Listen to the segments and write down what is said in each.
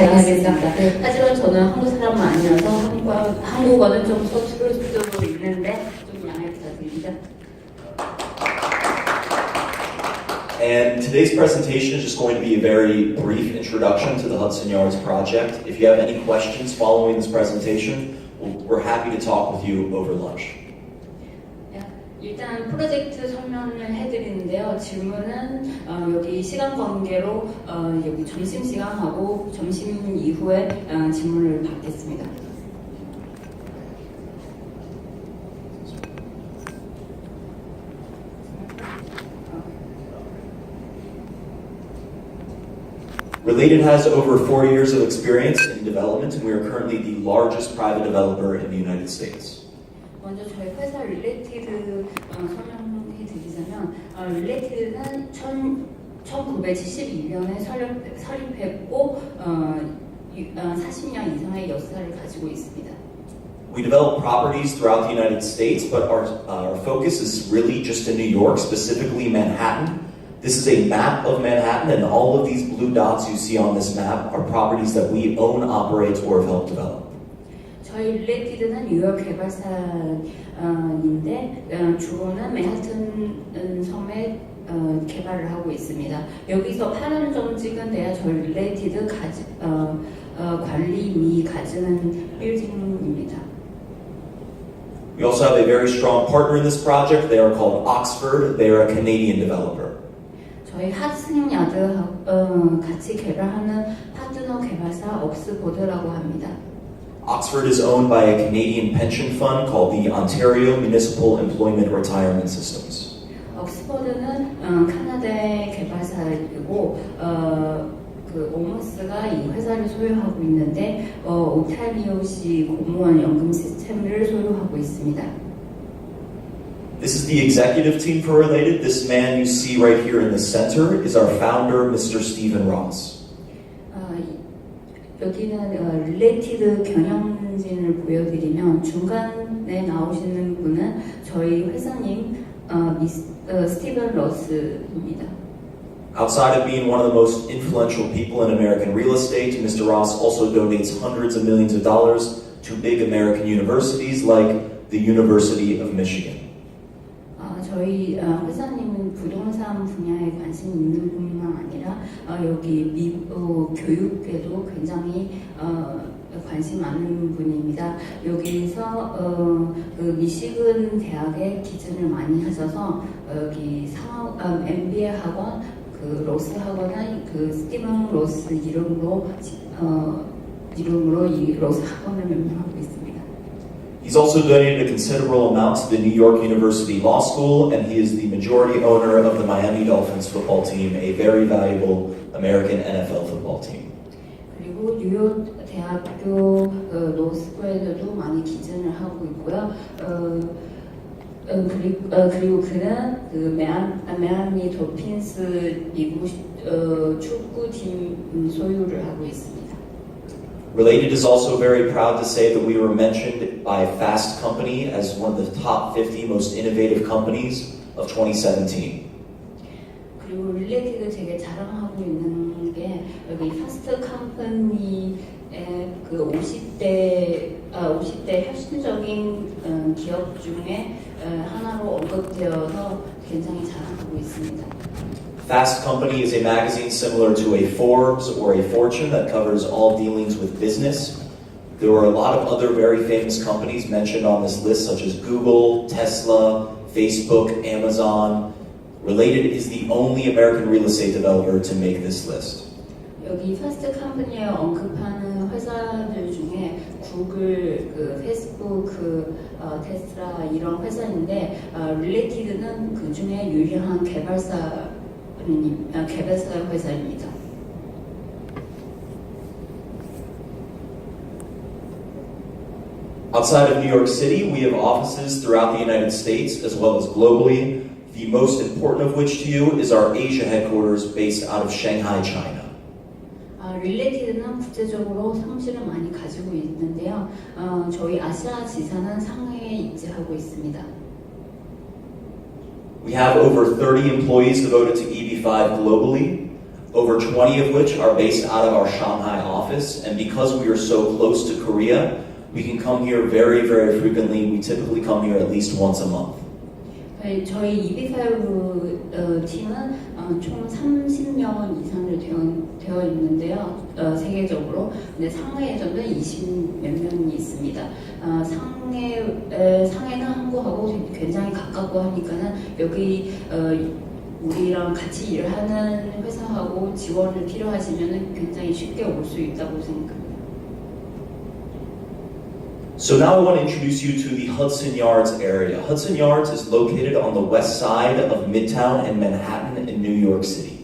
알겠습니다. 네. 하지만 저는 한국 사람은 아니라서 한국어는 좀 서투를 수도 있는데 좀 양해 부탁드립니다. And today's presentation is just going to be a very brief introduction to the Hudson Yards project. If you have any questions following this presentation, we're happy to talk with you over lunch. 일단 프로젝트 설명을 해드리는데요. 질문은 여기 시간 관계로 여기 점심시간하고 점심 이후에 질문을 받겠습니다. Related has over 4 years of experience in development, and we are currently the largest private developer in the United States. 먼저 저희 회사 릴레이티드 설명해 드리자면 릴레이티드는 1972년에 설립했고 40년 이상의 역사를 가지고 있습니다. We develop properties throughout the United States, but our focus is really just in New York, specifically Manhattan. This is a map of Manhattan, and all of these blue dots you see on this map are properties that we own, operate, or have helped develop. 저희 릴레이티드는 뉴욕 개발사인데 주로는 맨하튼 섬에 개발을 하고 있습니다. 여기서 파란 점 찍은 데가 저희 릴레이티드 관리 미 가지는 빌딩입니다. We also have a very strong partner in this project. They are called Oxford. They are a Canadian developer. 저희 하슨 야드 같이 개발하는 파트너 개발사 옥스포드라고 합니다. Oxford is owned by a Canadian pension fund called the Ontario Municipal Employment Retirement Systems. 옥스퍼드는 캐나다의 개발사이고 그 오머스가 이 회사를 소유하고 있는데 온타리오시 공무원 연금 시스템을 소유하고 있습니다. This is the executive team for Related. This man you see right here in the center is our founder, Mr. Stephen Ross. 여기는 릴레이티드 경영진을 보여드리면 중간에 나오시는 분은 저희 회사님 스티븐 러스입니다. Outside of being one of the most influential people in American real estate, Mr. Ross also donates hundreds of millions of dollars to big American universities like the University of Michigan. 저희 회사님은 부동산 분야에 관심 있는 분만 아니라 여기 미국 교육에도 굉장히 관심 많은 분입니다. 여기서 그 미시건 대학에 기준을 많이 하셔서 여기 MBA 학원, 그 로스 학원은 그 스티븐 로스 이름으로 이 로스 학원을 운영하고 있습니다. He's also donated a considerable amount to the New York University Law School, and he is the majority owner of the Miami Dolphins football team, a very valuable American NFL football team. 그리고 뉴욕 대학교 로스쿨에도 많이 기증을 하고 있고요. 그리고 그는 그 미아미 돌핀스 미국 축구팀 소유를 하고 있습니다. Related is also very proud to say that we were mentioned by Fast Company as one of the top 50 most innovative companies of 2017. 그리고 릴레이티드 되게 자랑하고 있는 게 여기 파스트 컴퍼니의 그 50대 혁신적인 기업 중에 하나로 언급되어서 굉장히 자랑하고 있습니다. Fast Company is a magazine similar to a Forbes or a Fortune that covers all dealings with business. There were a lot of other very famous companies mentioned on this list, such as Google, Tesla, Facebook, Amazon. Related is the only American real estate developer to make this list. 여기 패스트 컴퍼니에 언급하는 회사들 중에 구글, 그 페이스북, 테슬라 이런 회사인데 릴레이티드는 그 중에 유일한 개발사 회사입니다. Outside of New York City, we have offices throughout the United States as well as globally. The most important of which to you is our Asia headquarters based out of Shanghai, China. 릴레이티드는 국제적으로 사무실을 많이 가지고 있는데요. 저희 아시아 지사는 상하이에 입지하고 있습니다. We have over 30 employees devoted to EB5 globally, over 20 of which are based out of our Shanghai office. office, and because we are so close to Korea, we can come here very, very frequently. We typically come here at least once a month. 저희 이비사이브 팀은 총 30년 이상을 되어 있는데요. 세계적으로. 근데 상해에서는 20몇 명이 있습니다. 상해는 한국하고 굉장히 가깝고 하니까는 여기 우리랑 같이 일하는 회사하고 지원을 필요하시면 굉장히 쉽게 올 수 있다고 생각합니다. So now I want to introduce you to the Hudson Yards area. Hudson Yards is located on the west side of Midtown and Manhattan in New York City.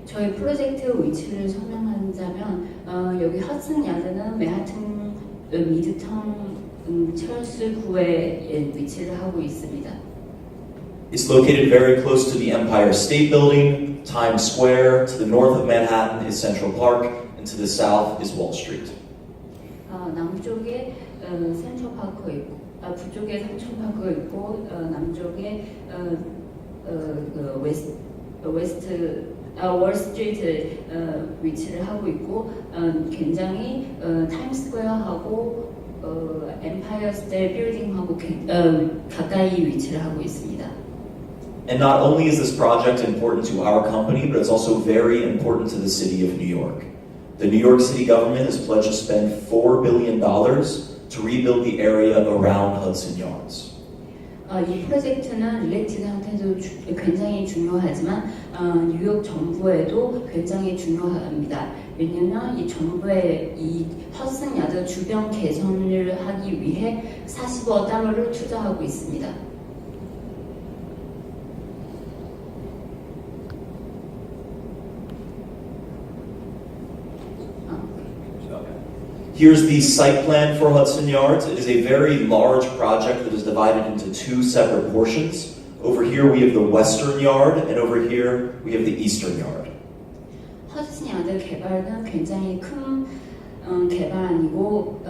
저희 프로젝트 위치를 설명하자면 여기 허슨 야드는 맨하튼 미드타운 찰스구에 위치를 하고 있습니다. It's located very close to the Empire State Building, Times Square. To the north of Manhattan is Central Park, and to the south is Wall Street. 남쪽에 센트럴파크 있고, 북쪽에 센트럴파크 있고, 남쪽에 월스트리트 위치를 하고 있고, 굉장히 타임스퀘어하고 엠파이어 스테이트 빌딩하고 가까이 위치를 하고 있습니다. And not only is this project important to our company, but it's also very important to the city of New York. The New York City government has pledged to spend $4 billion to rebuild the area around Hudson Yards. 이 프로젝트는 릴렉티드한테도 굉장히 중요하지만 뉴욕 정부에도 굉장히 중요합니다. 왜냐하면 이 정부의 이 허슨 야드 주변 개선을 하기 위해 40억 달러를 투자하고 있습니다. Here's the site plan for Hudson Yards. It is a very large project that is divided into two separate portions. Over here we have the western yard, and over here we have the eastern yard. 허슨 야드 개발은 굉장히 큰 개발이고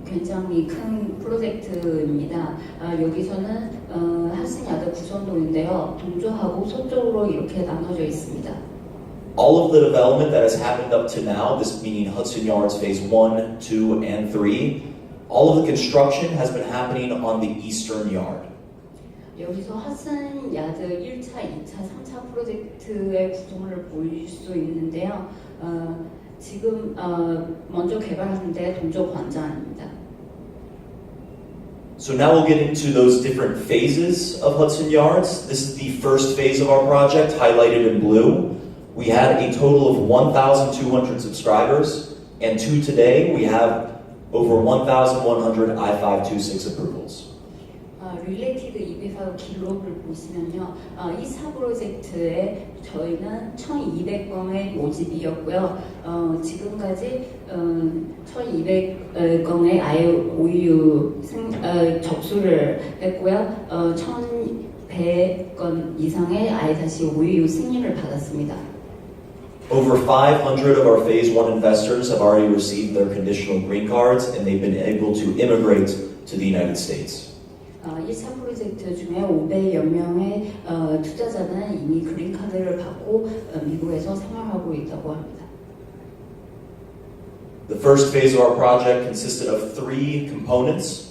굉장히 큰 프로젝트입니다. 여기서는 허슨 야드 구선도인데요. 동쪽하고 서쪽으로 이렇게 나눠져 있습니다. All of the development that has happened up to now, this meaning Hudson Yards Phase 1, 2, and 3, all of the construction has been happening on the eastern yard. 여기서 허슨 야드 1차, 2차, 3차 프로젝트의 구성을 보일 수 있는데요. 지금 먼저 개발하는데 동쪽 관장입니다. So now we'll get into those different phases of Hudson Yards. This is the first phase of our project, highlighted in blue. We had a total of 1,200 subscribers, and to today we have over 1,100 I-526 approvals. 릴레이티드 EB5 기록을 보시면요, 이 4 프로젝트에 저희는 1,200건의 모집이었고요. 지금까지 1,200건의 IOU 접수를 했고요. 1,100건 이상의 I-5U 승인을 받았습니다. Over 500 of our Phase 1 investors have already received their conditional green cards, and they've been able to immigrate to the United States. 1차 프로젝트 중에 500여 명의 투자자는 이미 그린카드를 받고 미국에서 생활하고 있다고 합니다. The first phase of our project consisted of 3 components.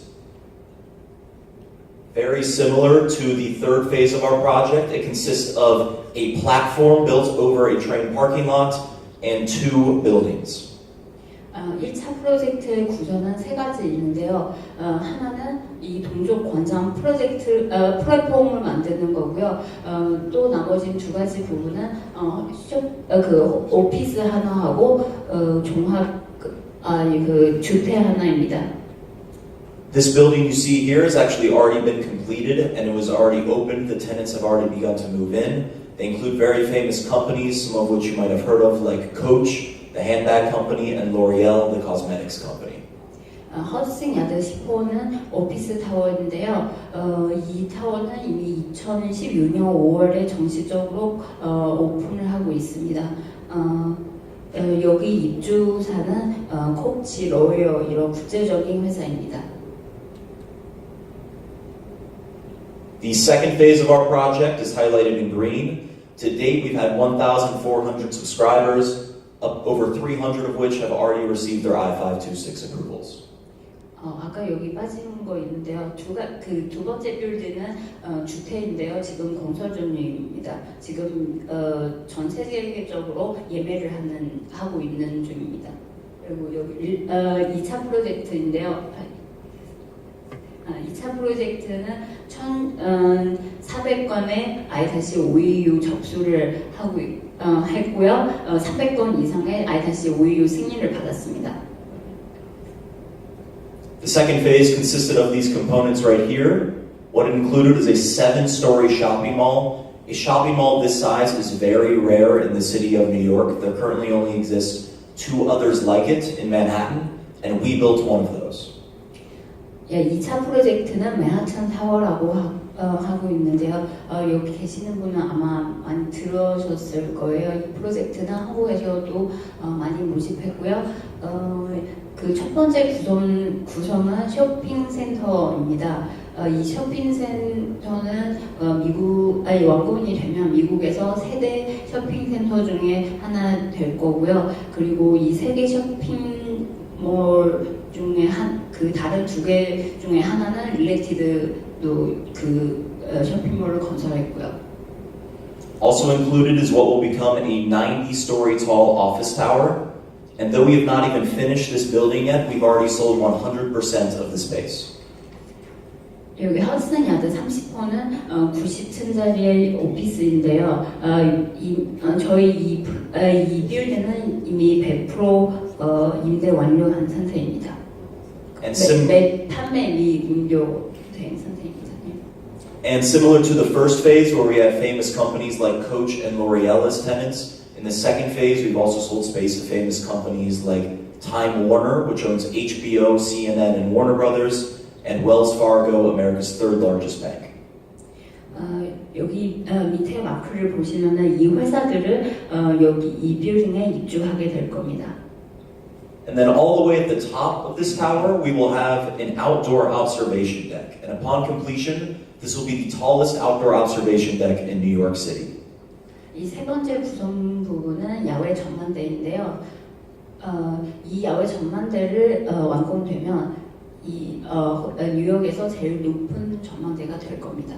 Very similar to the third phase of our project, it consists of a platform built over a train parking lot and 2 buildings. 1차 프로젝트의 구조는 3가지 있는데요. 하나는 이 동족 관장 플랫폼을 만드는 거고요. 또 나머지 2가지 부분은 오피스 하나하고 종합 주택 하나입니다. This building you see here has actually already been completed and it was already opened. The tenants have already begun to move in. They include very famous companies, some of which you might have heard of, like Coach, the handbag company, and L'Oreal, the cosmetics company. 허슨 야드 10호는 오피스 타워인데요. 이 타워는 이미 2016년 5월에 정식적으로 오픈을 하고 있습니다. 여기 입주사는 코치, 로이어 이런 국제적인 회사입니다. The second phase of our project is highlighted in green. To date, we've had 1,400 subscribers. over 300 of which have already received their I-526 approvals. 아까 여기 빠진 거 있는데요. 두 번째 빌드는 주택인데요. 지금 건설 중입니다. 지금 전 세계적으로 예매를 하고 있는 중입니다. 그리고 여기 2차 프로젝트인데요. 2차 프로젝트는 1,400건의 I-5EU 접수를 했고요. 300건 이상의 I-5EU 승인을 받았습니다. The second phase consisted of these components right here. What it included is a 7-story shopping mall. A shopping mall this size is very rare in the city of New York. There currently only exist 2 others like it in Manhattan, and we built one of those. 2차 프로젝트는 맨하튼 타워라고 하고 있는데요. 여기 계시는 분은 아마 많이 들으셨을 거예요. 이 프로젝트는 한국에서도 많이 모집했고요. 그 첫 번째 구성은 쇼핑센터입니다. 이 쇼핑센터는 완공이 되면 미국에서 3대 쇼핑센터 중에 하나 될 거고요. 그리고 이 3개 쇼핑몰 중에 다른 2개 중에 하나는 릴레이티드도 쇼핑몰을 건설했고요. Also included is what will become a 90-story tall office tower. And though we have not even finished this building yet, we've already sold 100% of the space. 여기 허드슨 야드 30호는 90층짜리 오피스인데요. 저희 이 빌드는 이미 100% 임대 완료한 상태입니다. 판매 미 완료된 상태입니다. And similar to the first phase, where we have famous companies like Coach and L'Oreal as tenants, in the second phase, we've also sold space to famous companies like Time Warner, which owns HBO, CNN, and Warner Brothers, and Wells Fargo, America's 3rd largest bank. 여기 밑에 마크를 보시면은 이 회사들을 여기 이 빌딩에 입주하게 될 겁니다. And then all the way at the top of this tower, we will have an outdoor observation deck. And upon completion, this will be the tallest outdoor observation deck in New York City. 이 세 번째 구성 부분은 야외 전망대인데요. 이 야외 전망대를 완공되면 뉴욕에서 제일 높은 전망대가 될 겁니다.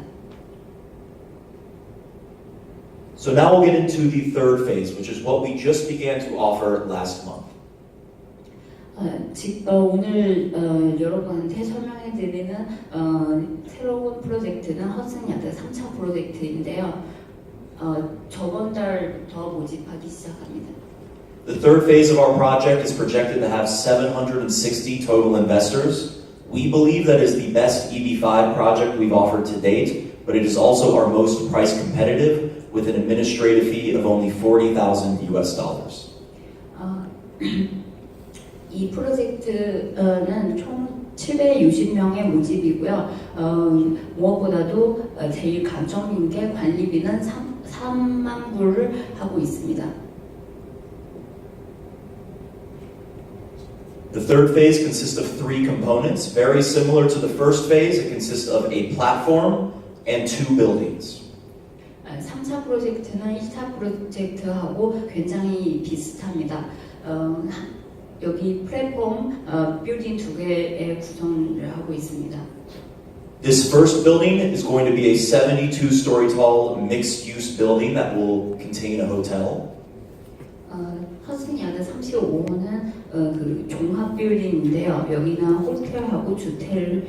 So now we'll get into the third phase, which is what we just began to offer last month. 오늘 여러분한테 설명해드리는 새로운 프로젝트는 허슨 야드 3차 프로젝트인데요. 저번 달 더 모집하기 시작합니다. The third phase of our project is projected to have 760 total investors. We believe that is the best EB5 project we've offered to date, but it is also our most price competitive with an administrative fee of only $40,000 US. 이 프로젝트는 총 760명의 모집이고요. 무엇보다도 제일 강점인 게 관리비는 3만 불을 하고 있습니다. The third phase consists of 3 components. Very similar to the first phase, it consists of a platform and 2 buildings. 3차 프로젝트는 1차 프로젝트하고 굉장히 비슷합니다. 여기 플랫폼, 빌딩 2개의 구성을 하고 있습니다. This first building is going to be a 72-story tall mixed-use building that will contain a hotel. 허슨 야드 35호는 그 종합 빌딩인데요. 여기는 호텔하고 주택을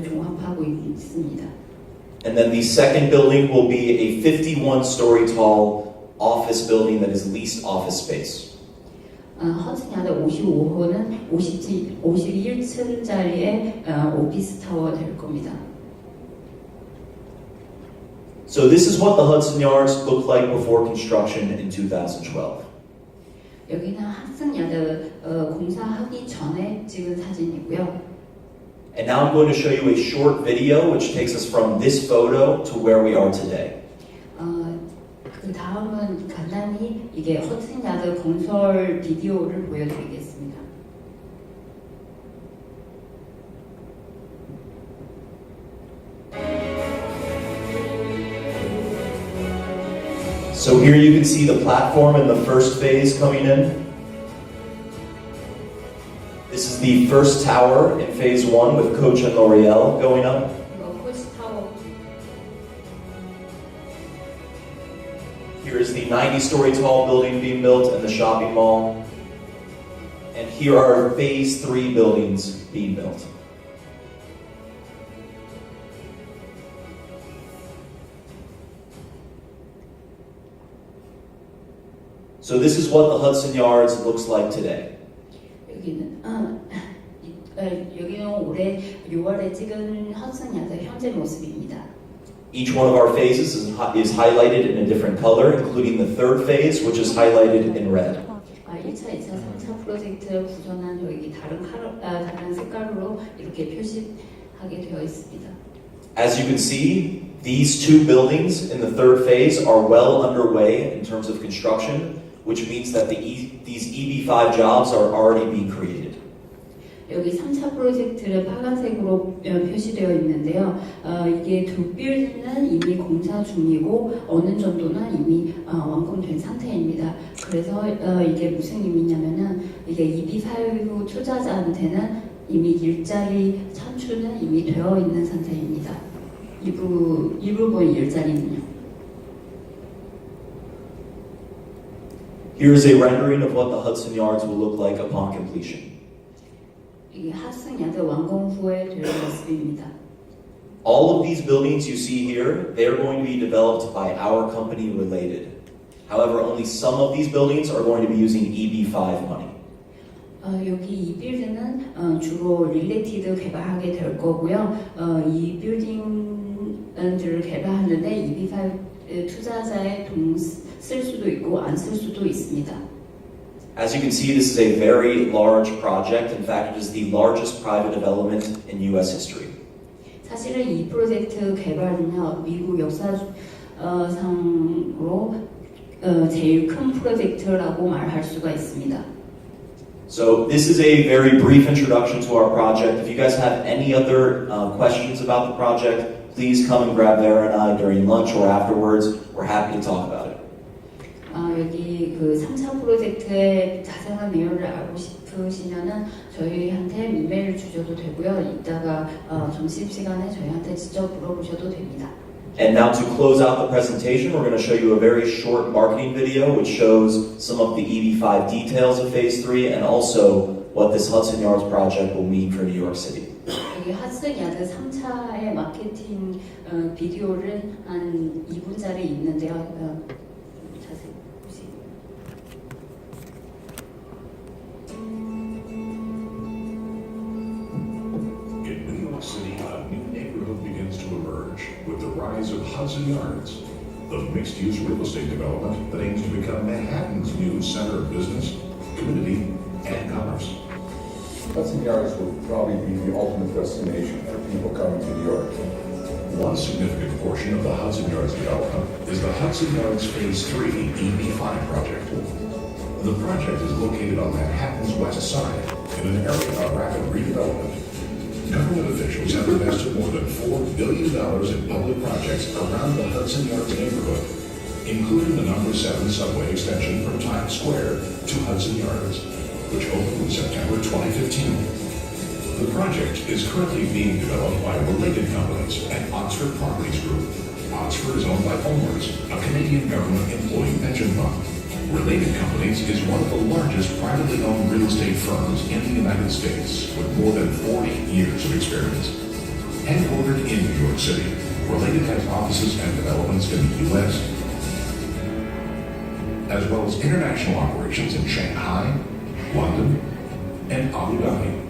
종합하고 있습니다. And then the second building will be a 51-story tall office building that is leased office space. 허슨 야드 55호는 51층짜리의 오피스 타워 될 겁니다. So this is what the Hudson Yards looked like before construction in 2012. 여기는 핫슨 야드 공사하기 전에 찍은 사진이고요. And now I'm going to show you a short video which takes us from this photo to where we are today. 그 다음은 간단히 이게 허슨 야드 건설 비디오를 보여드리겠습니다. So here you can see the platform in the first phase coming in. This is the first tower in phase 1 with Coach and L'Oreal going up. 이거 코치타워. Here is the 90-story tall building being built in the shopping mall. And here are phase 3 buildings being built. So this is what the Hudson Yards looks like today. 여기는 올해 6월에 찍은 헛슨 야드 현재 모습입니다. Each one of our phases is highlighted in a different color, including the third phase, which is highlighted in red. 1차, 2차, 3차 프로젝트 구조는 여기 다른 색깔로 이렇게 표시하게 되어 있습니다. As you can see, these two buildings in the third phase are well underway in terms of construction, which means that these EB5 jobs are already being created. 여기 3차 프로젝트를 파란색으로 표시되어 있는데요. 이게 두 빌드는 이미 공사 중이고 어느 정도는 이미 완공된 상태입니다. 그래서 이게 무슨 의미냐면은 이게 EB5 투자자한테는 이미 일자리 창출은 이미 되어 있는 상태입니다. 이 부분 일자리는요. Here is a rendering of what the Hudson Yards will look like upon completion. 이게 핫슨 야드 완공 후에 될 모습입니다. All of these buildings you see here, they're going to be developed by our company Related. However, only some of these buildings are going to be using EB5 money. 여기 이 빌딩은 주로 릴레이티드 개발하게 될 거고요. 이 빌딩들을 개발하는데 EB5 투자자의 돈 쓸 수도 있고 안 쓸 수도 있습니다. As you can see, this is a very large project. In fact, it is the largest private development in U.S. history. 사실은 이 프로젝트 개발은요, 미국 역사상으로 제일 큰 프로젝트라고 말할 수가 있습니다. So this is a very brief introduction to our project. If you guys have any other questions about the project, please come and grab Vera and I during lunch or afterwards. We're happy to talk about it. 여기 그 3차 프로젝트의 자세한 내용을 알고 싶으시면은 저희한테 이메일 주셔도 되고요. 이따가 점심시간에 저희한테 직접 물어보셔도 됩니다. And now to close out the presentation, we're going to show you a very short marketing video which shows some of the EB5 details of Phase 3 and also what this Hudson Yards project will mean for New York City. 여기 핫슨 야드 3차의 마케팅 비디오를 한 2분짜리 있는데요. 자세히 보시죠. In New York City, a new neighborhood begins to emerge with the rise of Hudson Yards, the mixed-use real estate development that aims to become Manhattan's new center of business, community, and commerce. Hudson Yards will probably be the ultimate destination for people coming to New York. One significant portion of the Hudson Yards development is the Hudson Yards Phase 3 EB5 project. The project is located on Manhattan's west side in an area of rapid redevelopment. Government officials have invested more than $4 billion in public projects around the Hudson Yards neighborhood, including the number 7 subway extension from Times Square to Hudson Yards, which opened in September 2015. The project is currently being developed by Related Companies and Oxford Properties Group. Oxford is owned by OMERS, a Canadian government employee pension fund. Related Companies is one of the largest privately owned real estate firms in the United States with more than 40 years of experience. Headquartered in New York City, Related has offices and developments in the U.S., as well as international operations in Shanghai, London, and Abu Dhabi.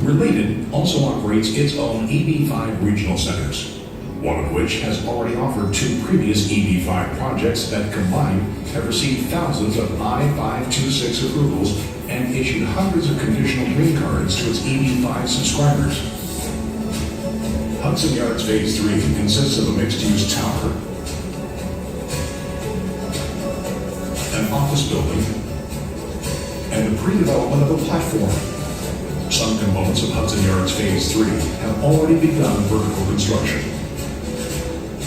Related also operates its own EB5 regional centers, one of which has already offered 2 previous EB5 projects that combined have received thousands of I-526 approvals and issued hundreds of conditional green cards to its EB5 subscribers. Hudson Yards Phase 3 consists of a mixed-use tower, an office building, and the pre-development of a platform. Some components of Hudson Yards Phase 3 have already begun vertical construction.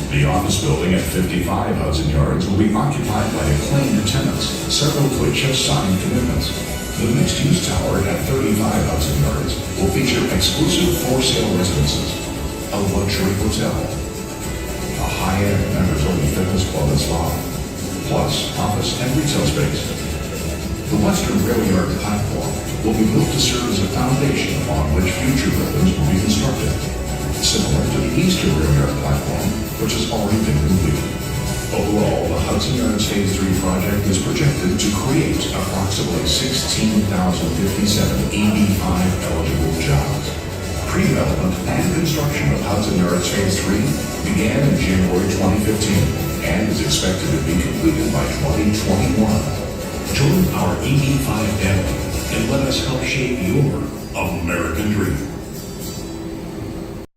The office building at 55 Hudson Yards will be occupied by acclaimed tenants, several of which have signed commitments. The mixed-use tower at 35 Hudson Yards will feature exclusive for-sale residences, a luxury hotel, a high-end members-only fitness club and spa, plus office and retail space. The western rail yard platform will be built to serve as a foundation upon which future buildings will be constructed, similar to the eastern rail yard platform, which has already been completed. Overall, the Hudson Yards Phase 3 project is projected to create approximately 16,057 EB-5 eligible jobs. Pre-development and construction of Hudson Yards Phase 3 began in January 2015 and is expected to be completed by 2021. Join our EB-5 family and let us help shape your American dream.